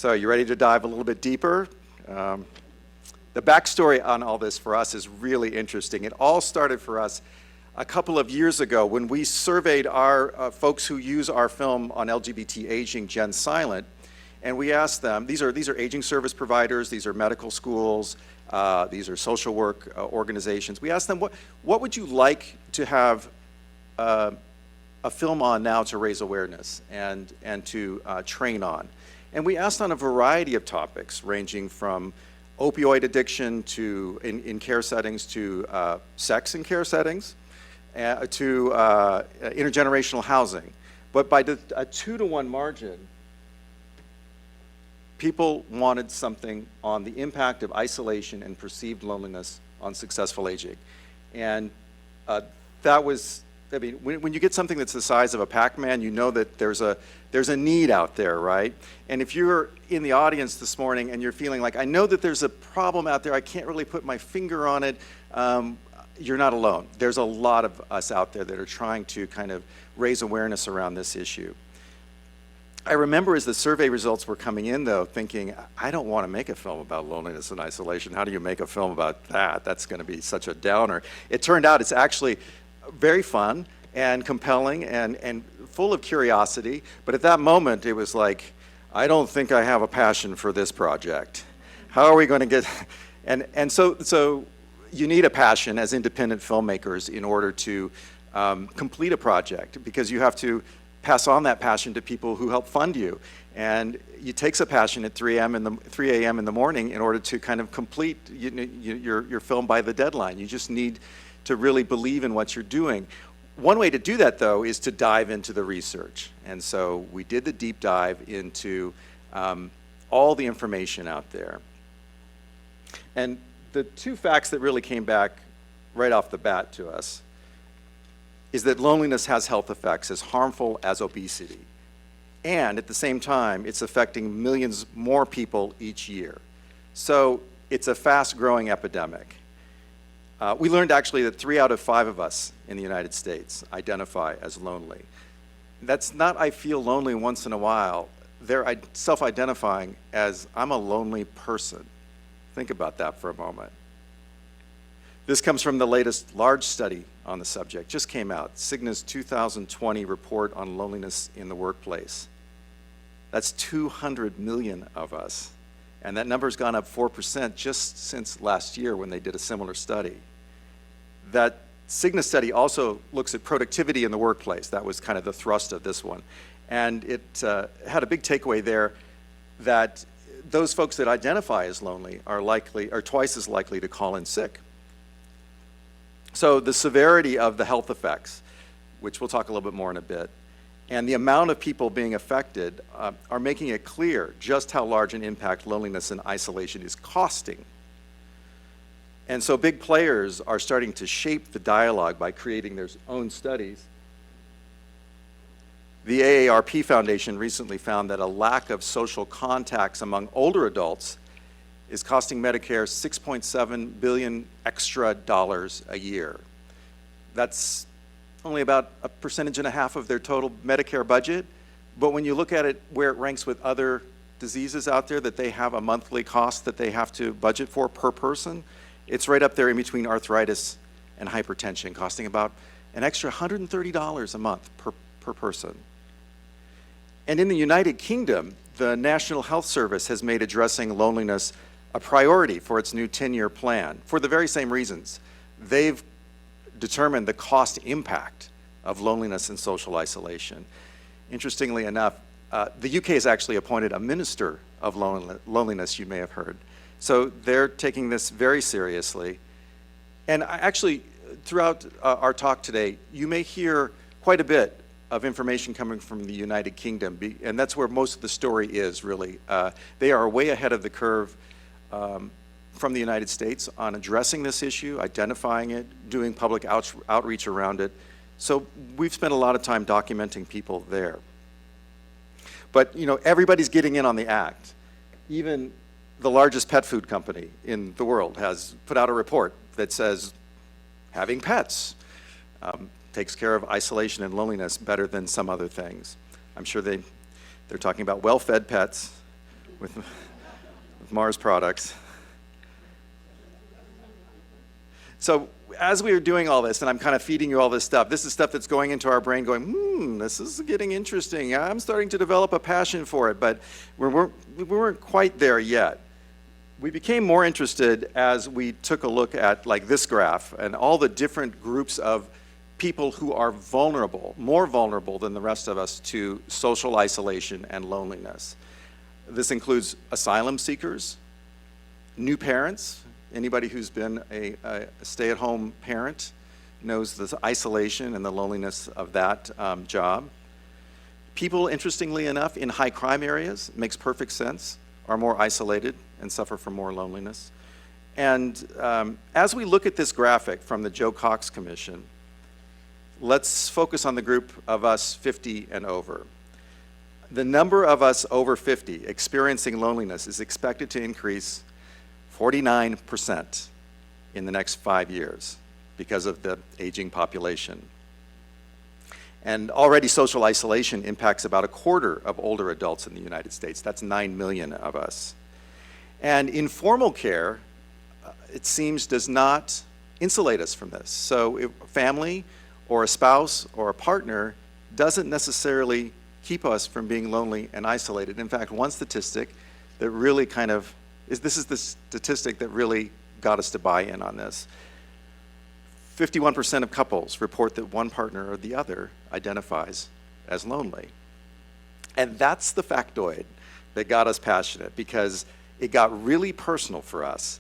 So you ready to dive a little bit deeper? The backstory on all this for us is really interesting. It all started for us a couple of years ago when we surveyed our folks who use our film on LGBT aging, Gen Silent, and we asked them, these are aging service providers, these are medical schools, these are social work organizations. We asked them, what would you like to have a film on now to raise awareness and to train on? And we asked on a variety of topics, ranging from opioid addiction to, in care settings, to sex in care settings, to intergenerational housing. But by a 2-to-1 margin, people wanted something on the impact of isolation and perceived loneliness on successful aging. And that was, I mean, when you get something that's the size of a Pac-Man, you know that there's a need out there, right? And if you're in the audience this morning and you're feeling like, I know that there's a problem out there, I can't really put my finger on it, you're not alone. There's a lot of us out there that are trying to kind of raise awareness around this issue. I remember as the survey results were coming in, though, thinking, I don't want to make a film about loneliness and isolation. How do you make a film about that? That's going to be such a downer. It turned out it's actually very fun and compelling and full of curiosity, but at that moment it was like, I don't think I have a passion for this project. How are we going to get, and so you need a passion as independent filmmakers in order to complete a project, because you have to pass on that passion to people who help fund you. And it takes a passion at 3 a.m. in the morning in order to kind of complete your film by the deadline. You just need to really believe in what you're doing. One way to do that, though, is to dive into the research. And so we did the deep dive into all the information out there. And the two facts that really came back right off the bat to us is that loneliness has health effects as harmful as obesity. And at the same time, it's affecting millions more people each year. So it's a fast-growing epidemic. We learned actually that 3 out of 5 of us in the United States identify as lonely. That's not I feel lonely once in a while. They're self-identifying as I'm a lonely person. Think about that for a moment. This comes from the latest large study on the subject, just came out, Cigna's 2020 report on loneliness in the workplace. That's 200 million of us. And that number's gone up 4% just since last year when they did a similar study. That Cigna study also looks at productivity in the workplace. That was kind of the thrust of this one. And it had a big takeaway there that those folks that identify as lonely are twice as likely to call in sick. So the severity of the health effects, which we'll talk a little bit more in a bit, and the amount of people being affected are making it clear just how large an impact loneliness and isolation is costing. And so big players are starting to shape the dialogue by creating their own studies. The AARP Foundation recently found that a lack of social contacts among older adults is costing Medicare $6.7 billion extra dollars a year. That's only about 1.5% of their total Medicare budget, but when you look at it where it ranks with other diseases out there that they have a monthly cost that they have to budget for per person, it's right up there in between arthritis and hypertension, costing about an extra $130 a month per person. And in the United Kingdom, the National Health Service has made addressing loneliness a priority for its new 10-year plan for the very same reasons. They've determined the cost impact of loneliness and social isolation. Interestingly enough, the UK has actually appointed a minister of loneliness, you may have heard. So they're taking this very seriously. And actually, throughout our talk today, you may hear quite a bit of information coming from the United Kingdom, and that's where most of the story is, really. They are way ahead of the curve from the United States on addressing this issue, identifying it, doing public outreach around it. So we've spent a lot of time documenting people there. But everybody's getting in on the act. Even the largest pet food company in the world has put out a report that says having pets takes care of isolation and loneliness better than some other things. I'm sure they're talking about well-fed pets with Mars products. So as we were doing all this, and I'm kind of feeding you all this stuff, this is stuff that's going into our brain going, this is getting interesting. I'm starting to develop a passion for it, but we weren't quite there yet. We became more interested as we took a look at like this graph and all the different groups of people who are vulnerable, more vulnerable than the rest of us to social isolation and loneliness. This includes asylum seekers, new parents. Anybody who's been a stay-at-home parent knows the isolation and the loneliness of that job. People, interestingly enough, in high crime areas, makes perfect sense, are more isolated and suffer from more loneliness. And as we look at this graphic from the Joe Cox Commission, let's focus on the group of us 50 and over. The number of us over 50 experiencing loneliness is expected to increase 49% in the next 5 years because of the aging population. And already social isolation impacts about a quarter of older adults in the United States. That's 9 million of us. And informal care, it seems, does not insulate us from this. So if a family or a spouse or a partner doesn't necessarily keep us from being lonely and isolated. In fact, one statistic that really this is the statistic that really got us to buy in on this. 51% of couples report that one partner or the other identifies as lonely. And that's the factoid that got us passionate, because it got really personal for us.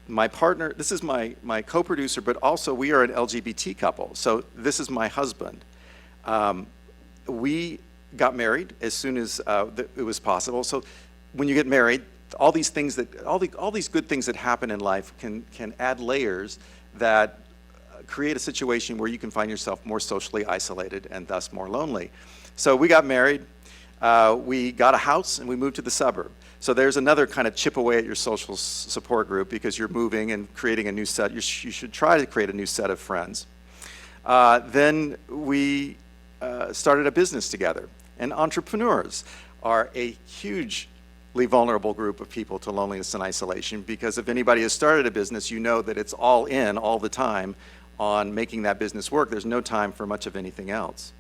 My partner, this is my co-producer, but also we are an LGBT couple. So this is my husband. We got married as soon as it was possible. So when you get married, all these things all these good things that happen in life can add layers that create a situation where you can find yourself more socially isolated and thus more lonely. So we got married, we got a house, and we moved to the suburb. So there's another kind of chip away at your social support group, because you're moving and creating a new set. You should try to create a new set of friends. Then we started a business together. And entrepreneurs are a hugely vulnerable group of people to loneliness and isolation, because if anybody has started a business, you know that it's all in all the time on making that business work. There's no time for much of anything else.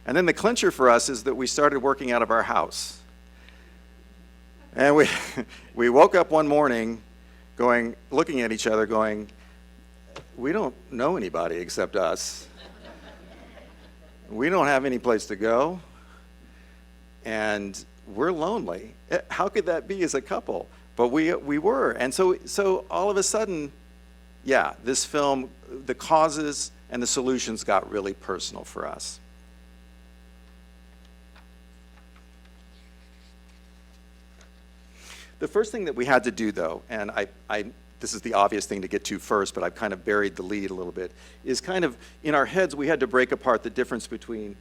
And then the clincher for us is that we started working out of our house. And we woke up one morning looking at each other going, we don't know anybody except us. We don't have any place to go. And we're lonely. How could that be as a couple? But we were. And so all of a sudden, this film, the causes and the solutions got really personal for us. The first thing that we had to do, though, and this is the obvious thing to get to first, but I've kind of buried the lead a little bit, is kind of in our heads we had to break apart the difference between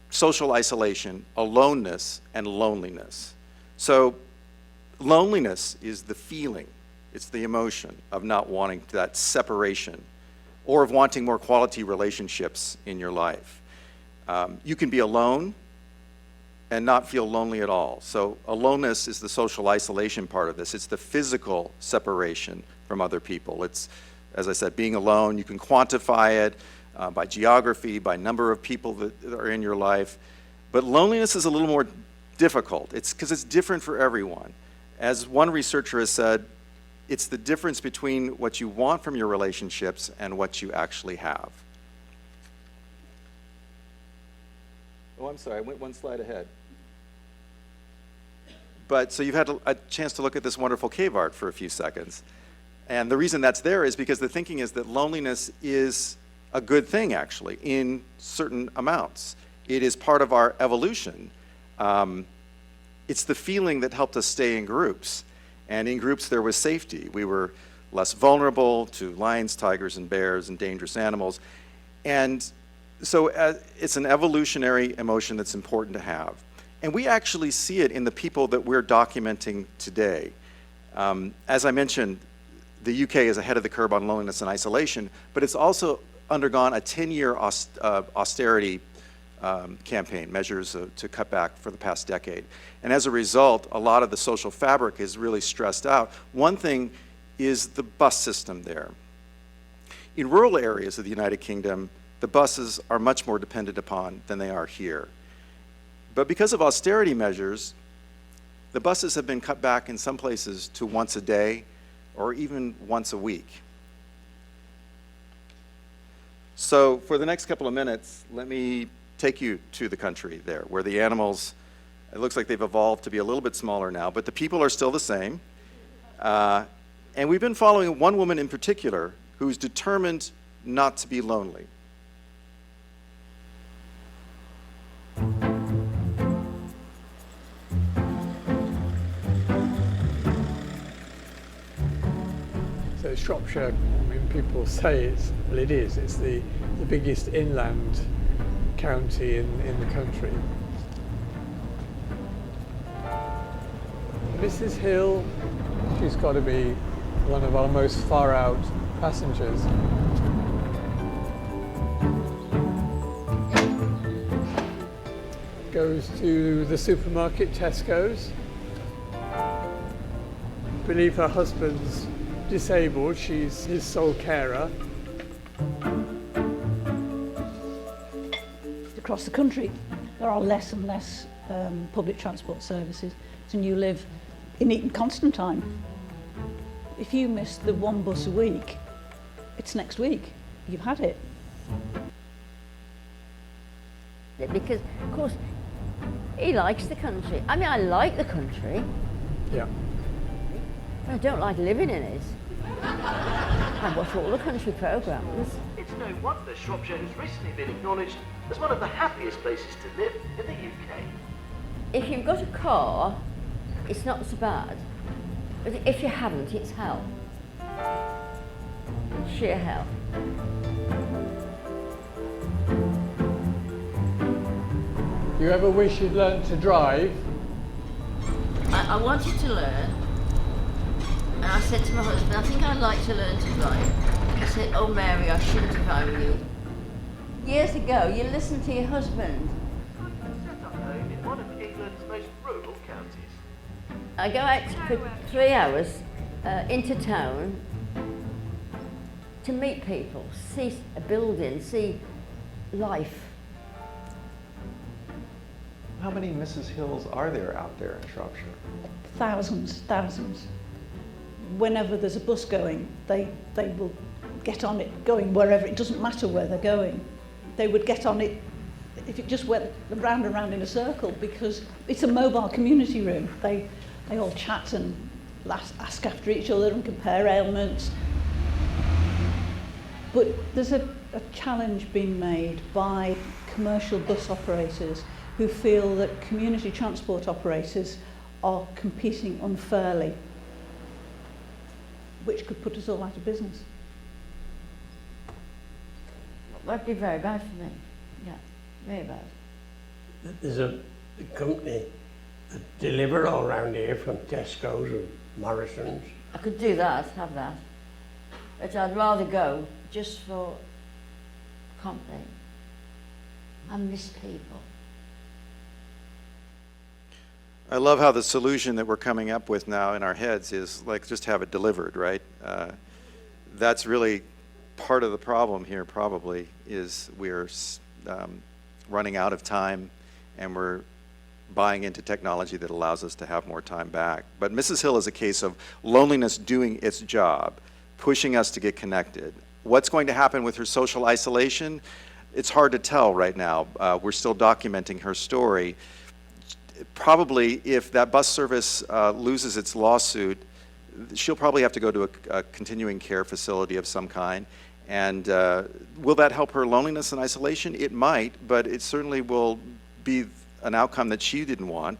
social isolation, aloneness, and loneliness. So loneliness is the feeling, it's the emotion of not wanting that separation, or of wanting more quality relationships in your life. You can be alone and not feel lonely at all. So aloneness is the social isolation part of this. It's the physical separation from other people. It's, as I said, being alone. You can quantify it by geography, by number of people that are in your life. But loneliness is a little more difficult. It's because it's different for everyone. As one researcher has said, it's the difference between what you want from your relationships and what you actually have. Oh, I'm sorry, I went one slide ahead. But so you've had a chance to look at this wonderful cave art for a few seconds. And the reason that's there is because the thinking is that loneliness is a good thing, actually, in certain amounts. It is part of our evolution. It's the feeling that helped us stay in groups. And in groups there was safety. We were less vulnerable to lions, tigers, and bears and dangerous animals. And so it's an evolutionary emotion that's important to have. And we actually see it in the people that we're documenting today. As I mentioned, the UK is ahead of the curve on loneliness and isolation, but it's also undergone a 10-year austerity campaign, measures to cut back for the past decade. And as a result, a lot of the social fabric is really stressed out. One thing is the bus system there. In rural areas of the United Kingdom, the buses are much more dependent upon than they are here. But because of austerity measures, the buses have been cut back in some places to once a day or even once a week. So for the next couple of minutes, let me take you to the country there, where the animals, it looks like they've evolved to be a little bit smaller now, but the people are still the same. And we've been following one woman in particular who's determined not to be lonely. So Shropshire, I mean, people say it's the biggest inland county in the country. Mrs. Hill, she's got to be one of our most far out passengers. Goes to the supermarket, Tesco's. I believe her husband's disabled, she's his sole carer. Across the country, there are less and less public transport services, and you live in Eton Constantine. If you miss the one bus a week, it's next week. You've had it. Because, of course, he likes the country. I mean, I like the country. Yeah. I don't like living in it. I watch all the country programmes. It's no wonder Shropshire has recently been acknowledged as one of the happiest places to live in the UK. If you've got a car, it's not so bad. But if you haven't, it's hell. Sheer hell. You ever wish you'd learned to drive? I wanted to learn, and I said to my husband, I think I'd like to learn to drive. He said, oh Mary, I shouldn't if I were you. Years ago, you listened to your husband. Set up home in one of England's most rural counties. I go out for 3 hours into town to meet people, see a building, see life. How many Mrs. Hills are there out there in Shropshire? Thousands. Whenever there's a bus going, they will get on it, going wherever. It doesn't matter where they're going. They would get on it if it just went round and round in a circle, because it's a mobile community room. They all chat and ask after each other and compare ailments. But there's a challenge being made by commercial bus operators who feel that community transport operators are competing unfairly, which could put us all out of business. That'd be very bad for me. Yeah, very bad. There's a company that deliver all around here from Tesco's and Morrison's. I could do that, have that. But I'd rather go just for company. I miss people. I love how the solution that we're coming up with now in our heads is like just have it delivered, right? That's really part of the problem here probably is we're running out of time and we're buying into technology that allows us to have more time back. But Mrs. Hill is a case of loneliness doing its job, pushing us to get connected. What's going to happen with her social isolation? It's hard to tell right now. We're still documenting her story. Probably if that bus service loses its lawsuit, she'll probably have to go to a continuing care facility of some kind. And will that help her loneliness and isolation? It might, but it certainly will be an outcome that she didn't want.